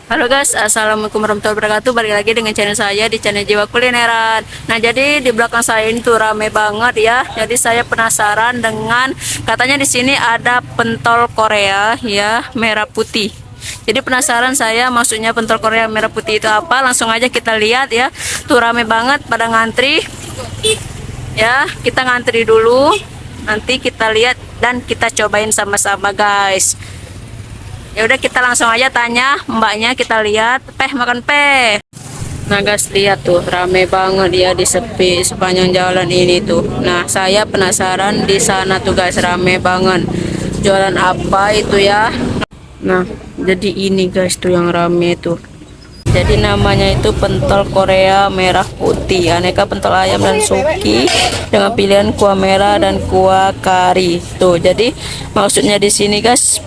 Halo guys, assalamualaikum warahmatullahi wabarakatuh. Balik lagi dengan channel saya di channel Jiwa Kulineran. Nah, jadi di belakang saya ini tuh rame banget ya. Jadi saya penasaran dengan katanya di sini ada pentol Korea ya, merah putih. Jadi penasaran saya, maksudnya pentol Korea merah putih itu apa? Langsung aja kita lihat ya. Tuh rame banget pada ngantri. Ya, kita ngantri dulu. Nanti kita lihat dan kita cobain sama-sama guys. Ya udah kita langsung aja tanya mbaknya, kita lihat. Makan peh. Nah guys, lihat tuh rame banget ya di sepanjang jalan ini tuh. Nah, saya penasaran di sana tuh guys, rame banget. Jualan apa itu ya? Nah, jadi ini guys tuh yang rame tuh. Jadi namanya itu pentol Korea merah putih, aneka pentol ayam dan suki dengan pilihan kuah merah dan kuah kari. Tuh, jadi maksudnya di sini guys,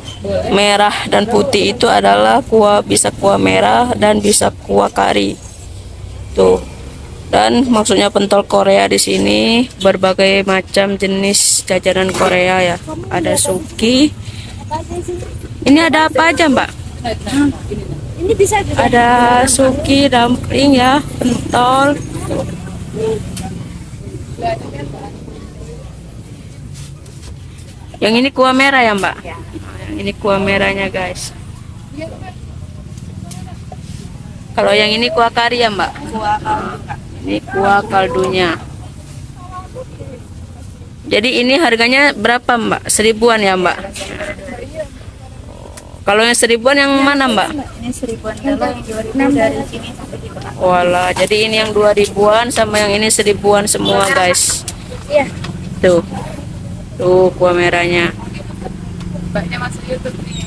merah dan putih itu adalah kuah, bisa kuah merah dan bisa kuah kari. Tuh. Dan maksudnya pentol Korea di sini berbagai macam jenis jajanan Korea ya. Ada suki. Ini ada apa aja, Mbak? Ini bisa juga. Ada suki, dumpling ya, pentol. Yang ini kuah merah ya, Mbak? Ya. Yang ini kuah merahnya, guys. Kalau yang ini kuah kari ya, Mbak? Kuah kaldu, Kak. Ini kuah kaldunya. Jadi ini harganya berapa, Mbak? Seribuan ya, Mbak? Kalau yang seribuan yang mana, Mbak? Ini seribuan dulu, yang 2000 dari sini sampai di Bekasi. Walah, jadi ini yang 2000-an sama yang ini seribuan semua, guys. Iya. Tuh. Tuh kuah merahnya. Mbaknya masuk YouTube nih.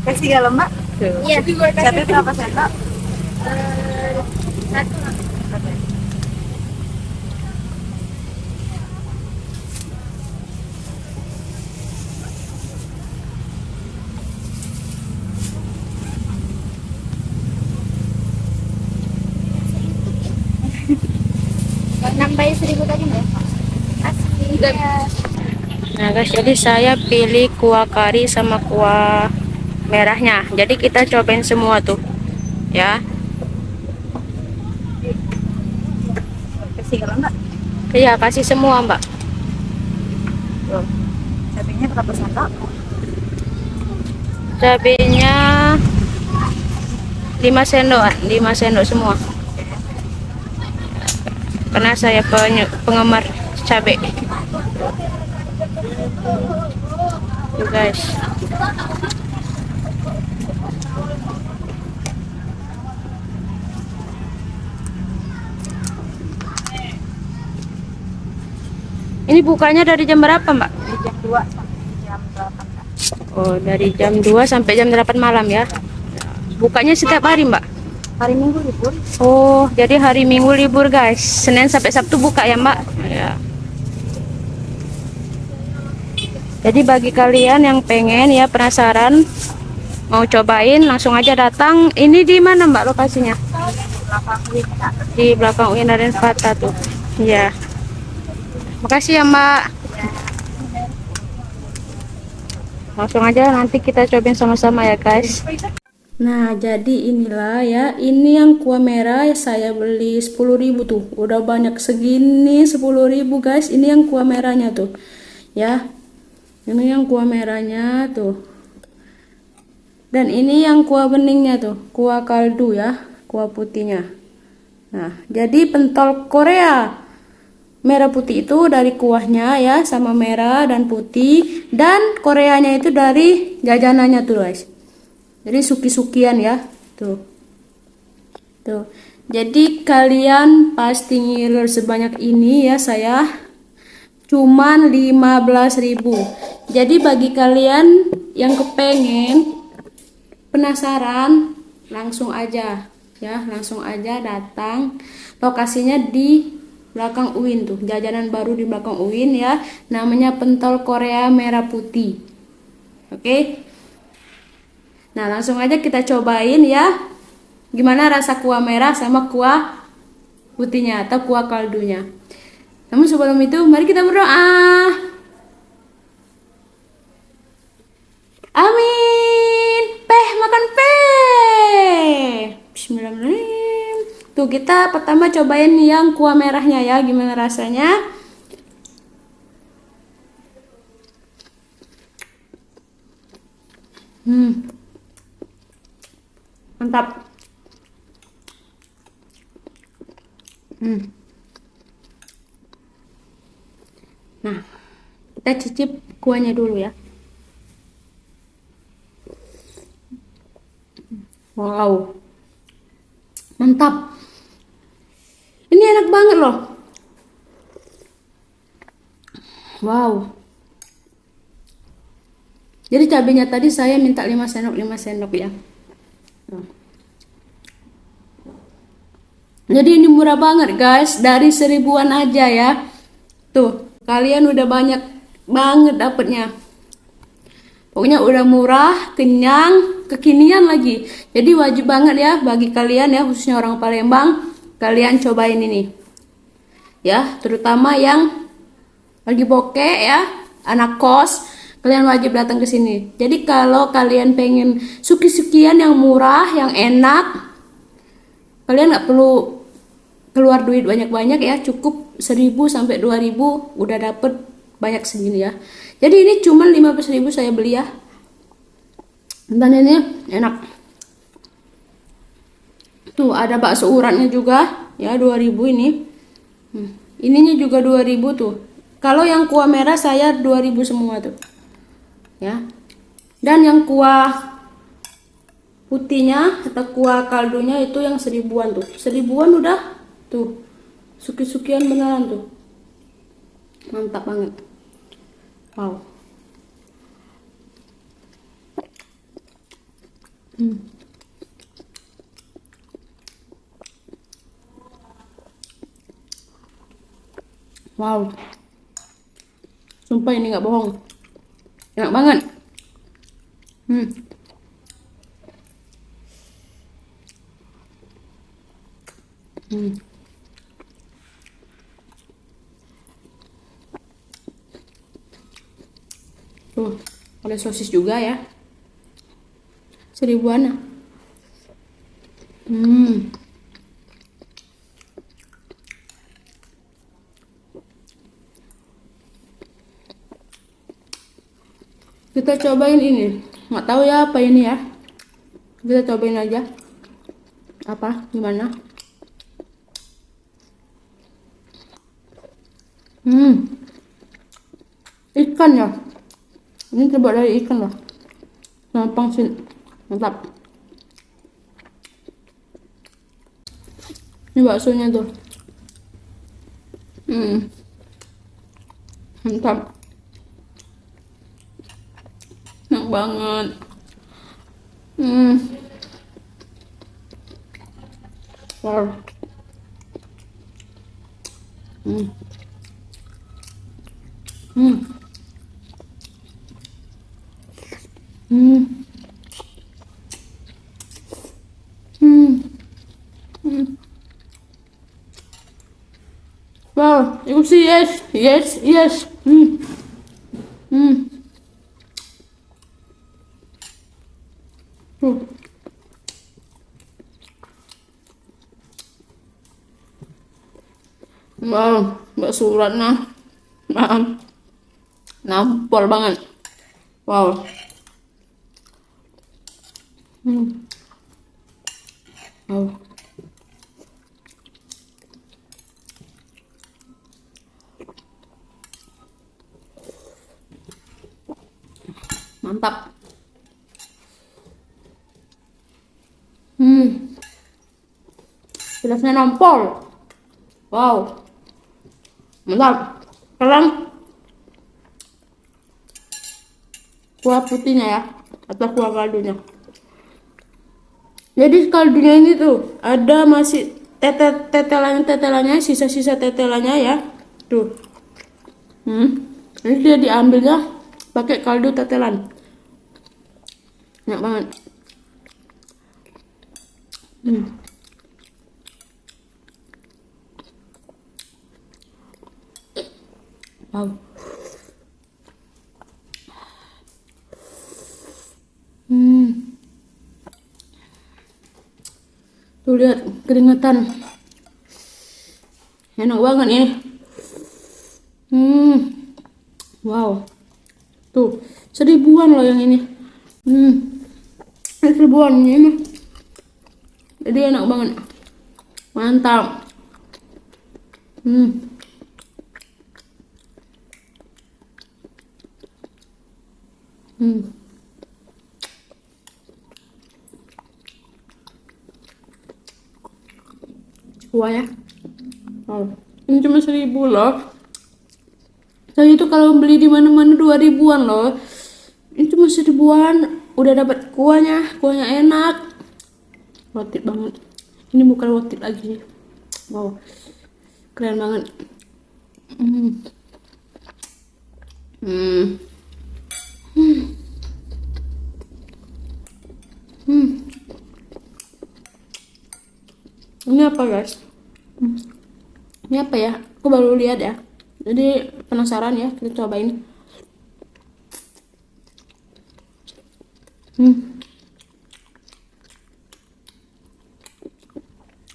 Kasih galau, Mbak? Tuh. Iya. Cabai berapa sendok? Satu. Nambahin 1000 tadi nggak? Asli. Nah guys, jadi saya pilih kuah kari sama kuah merahnya. Jadi kita cobain semua tuh, ya. Kasih galau, Mbak? Iya, kasih semua, Mbak. Tuh. Cabainya berapa sendok? Cabenya 5 sendok, 5 sendok semua. Karena saya penggemar cabai. Tuh guys. Ini bukanya dari jam berapa, Mbak? Dari jam 2 sampai jam 8, Kak. Oh, dari jam 2 sampai jam 8 malam ya. Bukanya setiap hari, Mbak? Hari Minggu libur. Oh, jadi hari Minggu libur, guys. Senin sampai Sabtu buka ya, Mbak? Ya. Jadi bagi kalian yang pengen ya, penasaran mau cobain, langsung aja datang. Ini di mana, Mbak, lokasinya? Belakang Win, Kak. Di belakang UIN Raden Fata tuh. Ya. Makasih ya, Mbak. Langsung aja nanti kita cobain sama-sama ya, guys. Nah, jadi inilah ya. Ini yang kuah merah saya beli 10.000 tuh. Udah banyak segini 10.000, guys. Ini yang kuah merahnya tuh. Ya. Ini yang kuah merahnya tuh. Dan ini yang kuah beningnya tuh, kuah kaldu ya, kuah putihnya. Nah, jadi pentol Korea merah putih itu dari kuahnya ya, sama merah dan putih, dan Koreanya itu dari jajanannya tuh, guys. Jadi suki-sukian ya, tuh. Tuh. Jadi kalian pasti ngiler sebanyak ini ya, saya cuman 15.000. Jadi bagi kalian yang kepengen penasaran, langsung aja ya, langsung aja datang. Lokasinya di belakang UIN tuh, jajanan baru di belakang UIN ya, namanya pentol Korea merah putih. Oke. Nah, langsung aja kita cobain ya. Gimana rasa kuah merah sama kuah putihnya atau kuah kaldunya. Namun sebelum itu, mari kita berdoa. Amin. Tuh, kita pertama cobain yang kuah merahnya ya, gimana rasanya. Mantap. Nah, kita cicip kuahnya dulu ya. Wow, mantap. Ini enak banget loh. Wow. Jadi cabenya tadi saya minta 5 sendok ya. Jadi ini murah banget guys, dari 1000-an aja ya. Tuh, kalian udah banyak banget dapetnya. Pokoknya udah murah, kenyang, kekinian lagi. Jadi wajib banget ya bagi kalian ya, khususnya orang Palembang, kalian cobain ini. Ya, terutama yang lagi bokeh ya, anak kos, kalian wajib datang ke sini. Jadi kalau kalian pengen suki-sukian yang murah, yang enak, kalian nggak perlu keluar duit banyak-banyak ya, cukup 1000 sampai 2000 udah dapet banyak segini ya. Jadi ini cuma 15.000 saya beli ya. Dan ini enak. Tuh ada bakso uratnya juga ya, 2000 ini. Ininya juga 2000 tuh. Kalau yang kuah merah saya 2000 semua tuh. Ya. Dan yang kuah putihnya atau kuah kaldunya itu yang 1000-an tuh. 1000-an udah tuh. Suki-sukian beneran tuh. Mantap banget. Wow. Wow. Sumpah ini nggak bohong. Enak banget. Tuh, ada sosis juga ya. 1000-an. Kita cobain ini. Nggak tahu ya apa ini ya. Kita cobain aja. Apa? Gimana? Ikan ya. Ini terbuat dari ikan loh. Gampang sih. Mantap. Ini baksonya tuh. Mantap. Enak banget. Wow. Wow, you see, yes. Tuh. Wow, bakso uratnya, nampol banget. Wow. Wow. Mantap. Pedasnya nampol. Wow. Mantap. Sekarang kuah putihnya ya, atau kuah kaldunya. Jadi kaldunya ini tuh ada masih tetelannya, sisa-sisa tetelannya ya. Tuh. Ini dia diambilnya pakai kaldu tetelan. Enak banget. Wow. Tuh lihat keringetan. Enak banget ini. Wow. Tuh, 1.000-an loh yang ini. Ini 1.000-an ini. Jadi enak banget. Mantap. Wah ya. Oh, ini cuma 1.000 loh. Saya itu kalau beli di mana-mana 2.000-an loh. Ini cuma 1.000-an udah dapat kuahnya enak. Worth it banget. Ini bukan worth it lagi. Wow. Keren banget. Ini apa guys? Ini apa ya? Aku baru lihat ya. Jadi penasaran ya, kita cobain.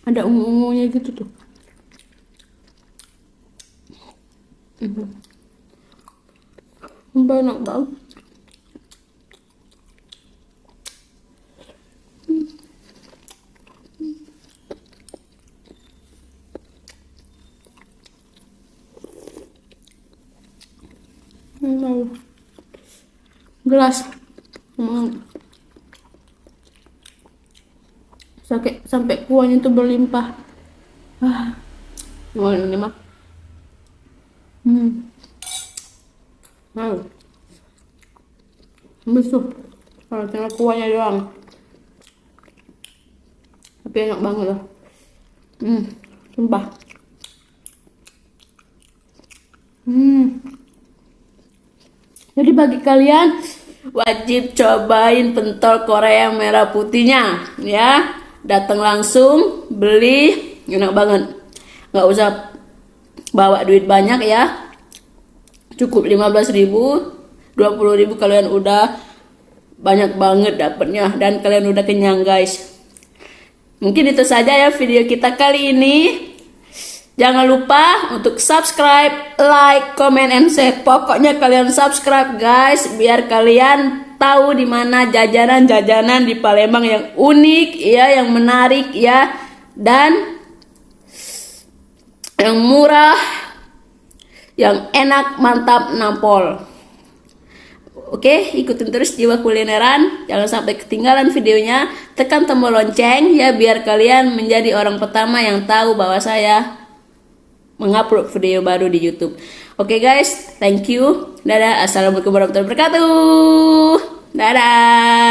Ada ungu-ungunya gitu tuh. Enak banget. Gelas sampai kuahnya itu berlimpah. Mau ini mah. Habis tuh kalau tinggal kuahnya doang, tapi enak banget loh. Sumpah. Jadi bagi kalian wajib cobain pentol Korea merah putihnya ya. Datang langsung beli, enak banget. Nggak usah bawa duit banyak ya. Cukup 15.000, 20.000 kalian udah banyak banget dapatnya dan kalian udah kenyang guys. Mungkin itu saja ya video kita kali ini. Jangan lupa untuk subscribe, like, comment, and share. Pokoknya kalian subscribe guys, biar kalian tahu di mana jajanan-jajanan di Palembang yang unik ya, yang menarik ya, dan yang murah, yang enak, mantap, nampol. Oke, ikutin terus Jiwa Kulineran. Jangan sampai ketinggalan videonya. Tekan tombol lonceng ya, biar kalian menjadi orang pertama yang tahu bahwa saya mengupload video baru di YouTube. Oke guys, thank you. Dadah. Assalamualaikum warahmatullahi wabarakatuh. Dadah.